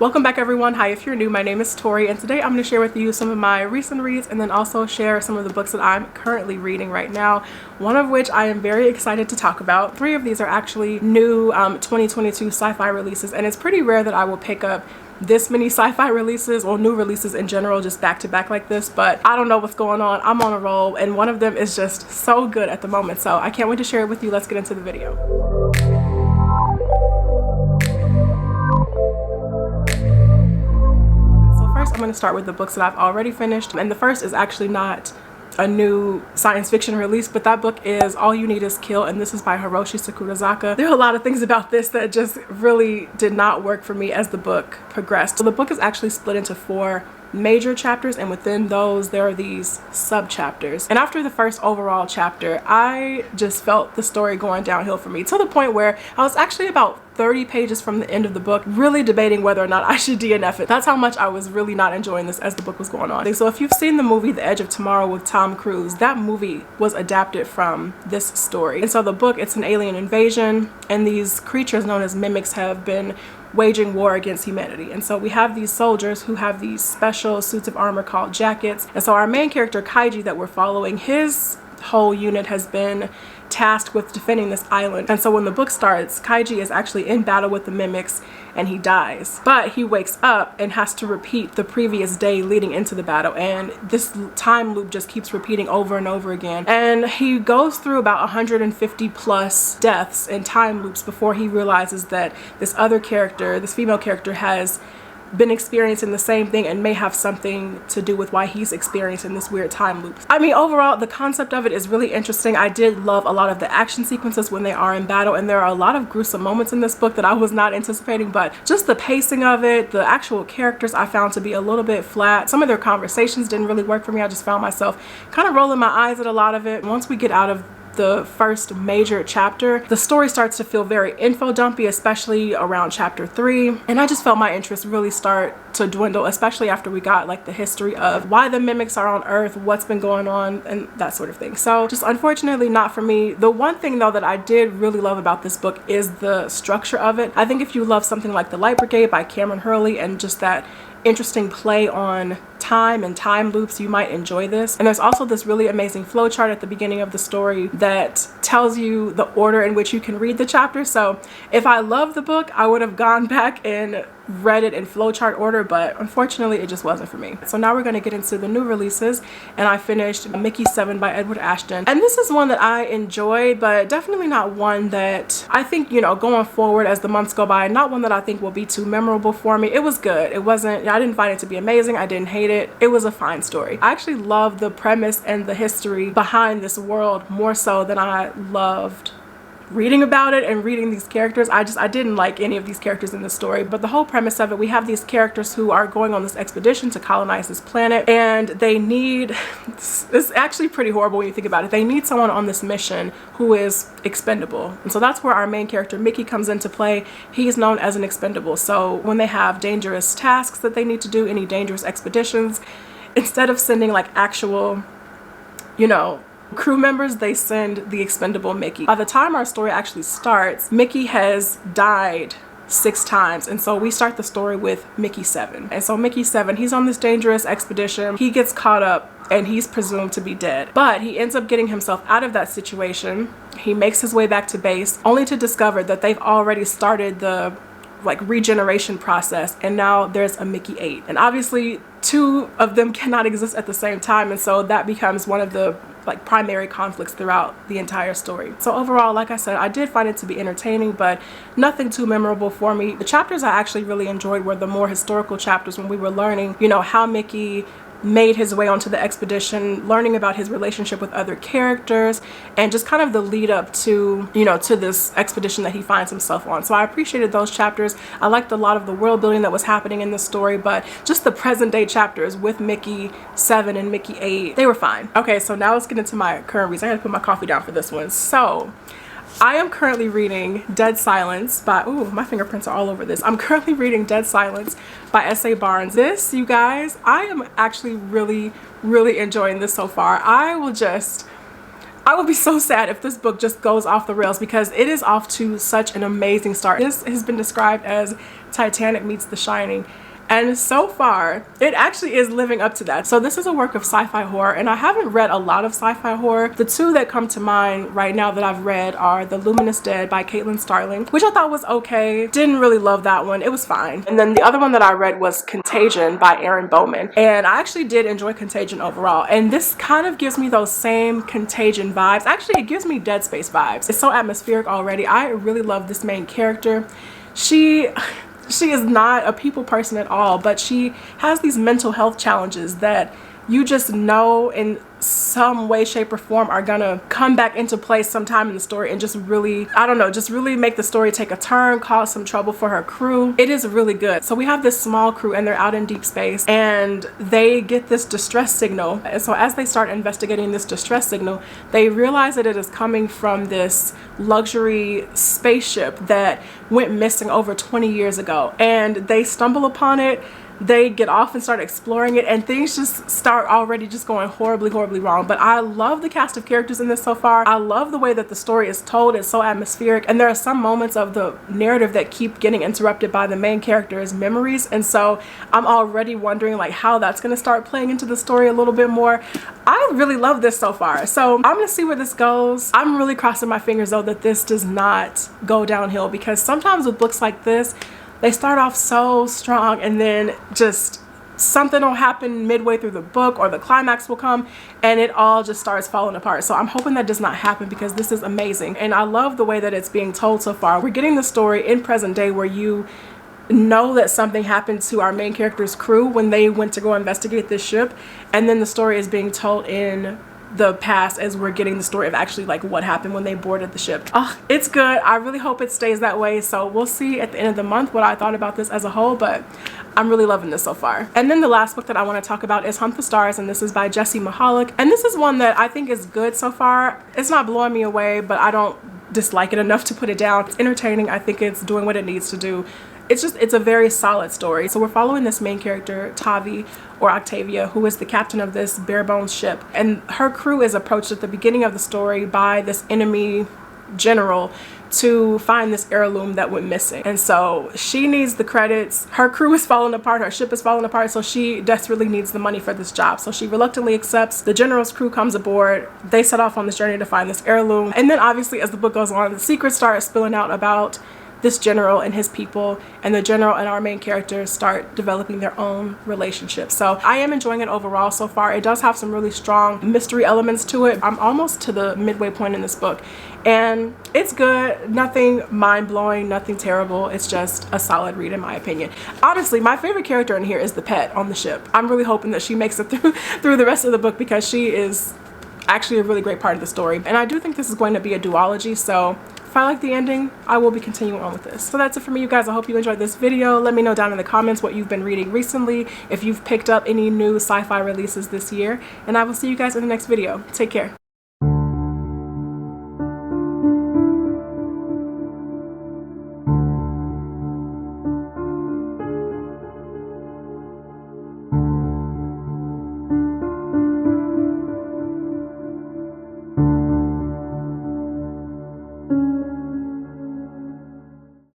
Welcome back everyone. Hi, if you're new, my name is Tori and today I'm going to share with you some of my recent reads and then also share some of the books that I'm currently reading right now, one of which I am very excited to talk about. 3 of these are actually new 2022 sci-fi releases, and it's pretty rare that I will pick up this many sci-fi releases or new releases in general just back to back like this, but I don't know what's going on. I'm on a roll and one of them is just so good at the moment, so I can't wait to share it with you. Let's get into the video. First, I'm going to start with the books that I've already finished, and the first is actually not a new science fiction release, but that book is All You Need Is Kill, and this is by Hiroshi Sakurazaka. There are a lot of things about this that just really did not work for me as the book progressed. So the book is actually split into 4 major chapters, and within those there are these sub chapters, and after the first overall chapter I just felt the story going downhill for me to the point where I was actually about 30 pages from the end of the book really debating whether or not I should DNF it. That's how much I was really not enjoying this as the book was going on. So if you've seen the movie The Edge of Tomorrow with Tom Cruise, that movie was adapted from this story. And so the book, it's an alien invasion, and these creatures known as mimics have been waging war against humanity. And so we have these soldiers who have these special suits of armor called jackets. And so our main character Kaiji that we're following, his whole unit has been tasked with defending this island. And so when the book starts, Kaiji is actually in battle with the mimics and he dies, but he wakes up and has to repeat the previous day leading into the battle, and this time loop just keeps repeating over and over again, and he goes through about 150 plus deaths in time loops before he realizes that this other character, this female character, has been experiencing the same thing and may have something to do with why he's experiencing this weird time loop. I mean, overall the concept of it is really interesting. I did love a lot of the action sequences when they are in battle, and there are a lot of gruesome moments in this book that I was not anticipating, but just the pacing of it, the actual characters I found to be a little bit flat. Some of their conversations didn't really work for me. I just found myself kind of rolling my eyes at a lot of it. Once we get out of the first major chapter, the story starts to feel very info dumpy, especially around chapter 3, and I just felt my interest really start to dwindle, especially after we got like the history of why the mimics are on Earth, what's been going on, and that sort of thing. So just unfortunately not for me. The one thing though that I did really love about this book is the structure of it. I think if you love something like The Light Brigade by Cameron Hurley and just that interesting play on time and time loops, you might enjoy this. And there's also this really amazing flowchart at the beginning of the story that tells you the order in which you can read the chapter. So if I loved the book, I would have gone back and read it in flowchart order, but unfortunately it just wasn't for me. So now we're going to get into the new releases, and I finished Mickey 7 by Edward Ashton, and this is one that I enjoyed, but definitely not one that I think, you know, going forward as the months go by, not one that I think will be too memorable for me. It was good. It wasn't, I didn't find it to be amazing. I didn't hate it. It was a fine story. I actually loved the premise and the history behind this world more so than I loved reading about it and reading these characters. I didn't like any of these characters in the story, but the whole premise of it, we have these characters who are going on this expedition to colonize this planet, and they need, it's actually pretty horrible when you think about it, they need someone on this mission who is expendable. And so that's where our main character Mickey comes into play. He's known as an expendable. So when they have dangerous tasks that they need to do, any dangerous expeditions, instead of sending like actual, you know, crew members, they send the expendable Mickey. By the time our story actually starts, Mickey has died 6 times, and so we start the story with Mickey 7. And so Mickey 7, he's on this dangerous expedition. He gets caught up and he's presumed to be dead, but he ends up getting himself out of that situation. He makes his way back to base only to discover that they've already started the like regeneration process, and now there's a Mickey 8, and obviously 2 of them cannot exist at the same time, and so that becomes one of the like primary conflicts throughout the entire story. So overall, like I said, I did find it to be entertaining, but nothing too memorable for me. The chapters I actually really enjoyed were the more historical chapters when we were learning, you know, how Mickey made his way onto the expedition, learning about his relationship with other characters, and just kind of the lead up to, you know, to this expedition that he finds himself on. So I appreciated those chapters. I liked a lot of the world building that was happening in the story, but just the present day chapters with Mickey 7 and Mickey 8, they were fine. Okay, so now let's get into my current reads. I gotta put my coffee down for this one. So I am currently reading Dead Silence by, ooh, my fingerprints are all over this. I'm currently reading Dead Silence by S.A. Barnes. This, you guys, I am actually really enjoying this so far. I will be so sad if this book just goes off the rails, because it is off to such an amazing start. This has been described as Titanic meets The Shining. And so far, it actually is living up to that. So this is a work of sci-fi horror, and I haven't read a lot of sci-fi horror. The two that come to mind right now that I've read are The Luminous Dead by Starling, which I thought was okay. Didn't really love that one. It was fine. And then the other one that I read was Contagion by Erin Bowman. And I actually did enjoy Contagion overall. And this kind of gives me those same Contagion vibes. Actually, it gives me Dead Space vibes. It's so atmospheric already. I really love this main character. She is not a people person at all, but she has these mental health challenges that you just know in some way, shape, or form are gonna come back into play sometime in the story and just really, I don't know, just really make the story take a turn, cause some trouble for her crew. It is really good. So we have this small crew and they're out in deep space and they get this distress signal. And so as they start investigating this distress signal, they realize that it is coming from this luxury spaceship that went missing over 20 years ago. And they stumble upon it. They get off and start exploring it, and things just start already just going horribly wrong. But I love the cast of characters in this so far. I love the way that the story is told. It's so atmospheric, and there are some moments of the narrative that keep getting interrupted by the main character's memories, and so I'm already wondering like how that's going to start playing into the story a little bit more. I really love this so far, so I'm gonna see where this goes. I'm really crossing my fingers though that this does not go downhill, because sometimes with books like this, they start off so strong and then just something will happen midway through the book, or the climax will come and it all just starts falling apart. So I'm hoping that does not happen, because this is amazing. And I love the way that it's being told so far. We're getting the story in present day where you know that something happened to our main character's crew when they went to go investigate this ship. And then the story is being told in the past as we're getting the story of actually like what happened when they boarded the ship. Oh, it's good. I really hope it stays that way. So we'll see at the end of the month what I thought about this as a whole, but I'm really loving this so far. And then the last book that I want to talk about is Hump the Stars, and this is by Jessie Mihalik. And this is one that I think is good so far. It's not blowing me away, but I don't dislike it enough to put it down. It's entertaining. I think it's doing what it needs to do. It's a very solid story. So we're following this main character, Tavi, or Octavia, who is the captain of this bare bones ship. And her crew is approached at the beginning of the story by this enemy general to find this heirloom that went missing. And so she needs the credits. Her crew is falling apart, her ship is falling apart, so she desperately needs the money for this job. So she reluctantly accepts. The general's crew comes aboard. They set off on this journey to find this heirloom. And then obviously as the book goes on, the secrets start spilling out about this general and his people, and the general and our main characters start developing their own relationship. So I am enjoying it overall so far. It does have some really strong mystery elements to it. I'm almost to the midway point in this book, and it's good. Nothing mind-blowing, nothing terrible. It's just a solid read in my opinion. Honestly, my favorite character in here is the pet on the ship. I'm really hoping that she makes it through the rest of the book, because she is actually a really great part of the story. And I do think this is going to be a duology, so if I like the ending, I will be continuing on with this. So that's it for me, you guys. I hope you enjoyed this video. Let me know down in the comments what you've been reading recently, if you've picked up any new sci-fi releases this year, and I will see you guys in the next video. Take care.